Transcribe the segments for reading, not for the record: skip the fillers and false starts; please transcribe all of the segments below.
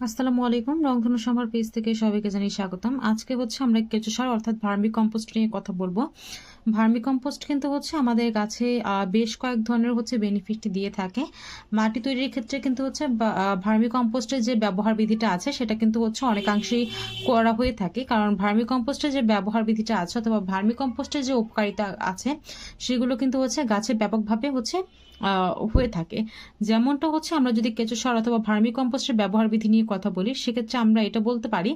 আসসালামু আলাইকুম। রংধনু সম্ভার পেজ থেকে সবাইকে জানাই স্বাগতম। আজকে আমরা কেঁচো সার অর্থাৎ ভার্মি কম্পোস্ট নিয়ে কথা বলবো। ভার্মি কম্পোস্ট কিন্তু আমাদের গাছে বেশ কয়েক ধরনের বেনিফিট দিয়ে থাকে। মাটি তৈরির ক্ষেত্রে কিন্তু ভার্মি কম্পোস্টের যে ব্যবহার বিধিটা আছে সেটা কিন্তু অনেকাংশেই করা হয়ে থাকে। কারণ ভার্মি কম্পোস্টের যে ব্যবহার বিধিটা আছে অথবা ভার্মি কম্পোস্টের যে উপকারিতা আছে সেগুলো কিন্তু গাছে ব্যাপকভাবে হয়ে থাকে। যেমনটা আমরা যদি কেঁচো সার অথবা ভার্মি কম্পোস্টের ব্যবহার বিধি নিয়ে কথা বলি, সেক্ষেত্রে আমরা এটা বলতে পারি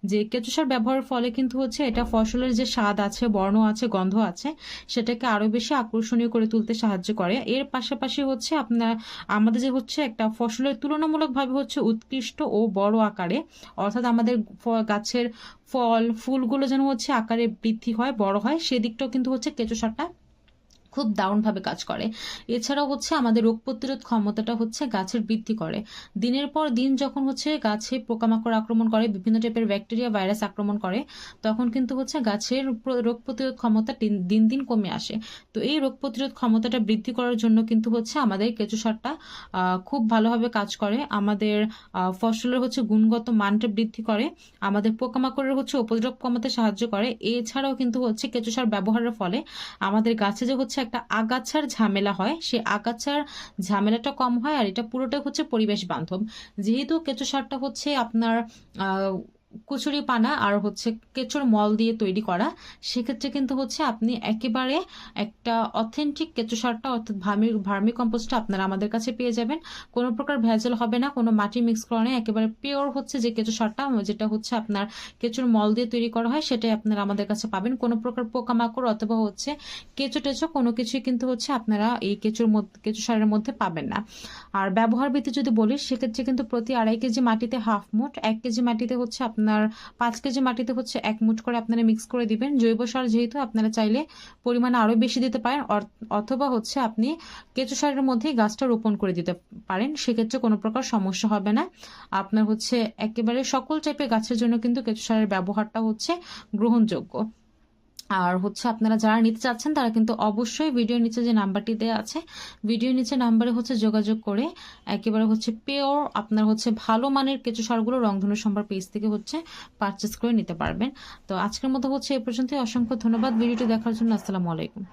যে কেঁচো সার ব্যবহারের ফলে কিন্তু এটা ফসলের যে স্বাদ আছে, বর্ণ আছে, গন্ধ আছে, সেটাকে আরো বেশি আকর্ষণীয় করে তুলতে সাহায্য করে। এর পাশাপাশি আমাদের যে একটা ফসলের তুলনামূলকভাবে উৎকৃষ্ট ও বড় আকারে, অর্থাৎ আমাদের গাছের ফল ফুলগুলো যেন আকারে বৃদ্ধি হয়, বড় হয়, সেদিকটাও কিন্তু কেঁচো সারটা খুব দারুণভাবে কাজ করে। এছাড়াও আমাদের রোগ প্রতিরোধ ক্ষমতাটা গাছের বৃদ্ধি করে। দিনের পর দিন যখন গাছে পোকামাকড় আক্রমণ করে, বিভিন্ন টাইপের ব্যাকটেরিয়া ভাইরাস আক্রমণ করে, তখন কিন্তু গাছের রোগ প্রতিরোধ ক্ষমতা দিন দিন কমে আসে। তো এই রোগ প্রতিরোধ ক্ষমতাটা বৃদ্ধি করার জন্য কিন্তু আমাদের কেঁচো সারটা খুব ভালোভাবে কাজ করে। আমাদের ফসলের গুণগত মানটা বৃদ্ধি করে, আমাদের পোকামাকড়ের উপদ্রব কমাতে সাহায্য করে। এছাড়াও কিন্তু কেঁচো সার ব্যবহারের ফলে আমাদের গাছে যে একটা আগাছার ঝামেলা হয়, সে আগাছার ঝামেলাটা কম হয়। আর এটা পুরোটা পরিবেশ বান্ধব। যেহেতু কেঁচো সারটা আপনার কচুরি পানা আর কেঁচোর মল দিয়ে তৈরি করা, সেক্ষেত্রে কিন্তু আপনি একেবারে একটা অথেন্টিক কেঁচো সারটা অর্থাৎ ভার্মি কম্পোস্টটা আপনারা আমাদের কাছে পেয়ে যাবেন। কোনো প্রকার ভেজাল হবে না, কোনো মাটি মিক্স করা নেই, একেবারে পিওর যে কেঁচো সারটা, যেটা আপনার কেঁচোর মল দিয়ে তৈরি করা হয়, সেটাই আপনারা আমাদের কাছে পাবেন। কোনো প্রকার পোকামাকড় অথবা কেঁচো টেচো কোনো কিছুই কিন্তু আপনারা এই কেঁচো সারের মধ্যে পাবেন না। আর ব্যবহার বিধি যদি বলি, সেক্ষেত্রে কিন্তু প্রতি 2.5 কেজি মাটিতে হাফ মুঠ, 1 কেজি মাটিতে আপনার 5 কেজি মাটিতে 1 মুঠ করে আপনারা মিক্স করে দিবেন। জৈব সার যেহেতু, আপনারা চাইলে পরিমাণ আরো বেশি দিতে পারেন, অথবা আপনি কেঁচো সারের মধ্যেই গাছটা রোপণ করে দিতে পারেন। সেক্ষেত্রে কোনো প্রকার সমস্যা হবে না। আপনার একেবারে সকল টাইপের গাছের জন্য কিন্তু কেঁচো সারের ব্যবহারটা গ্রহণযোগ্য। আর আপনারা যারা নিতে চাচ্ছেন তারা কিন্তু অবশ্যই ভিডিওর নিচে যে নাম্বারটি দেওয়া আছে, ভিডিওর নিচে নাম্বারে যোগাযোগ করে একেবারে পিওর আপনার ভালো মানের কেঁচো সারগুলো রংধনু সম্ভার পেজ থেকে পারচেস করে নিতে পারবেন। তো আজকের মতো এ পর্যন্তই। অসংখ্য ধন্যবাদ ভিডিওটি দেখার জন্য। আসসালামু আলাইকুম।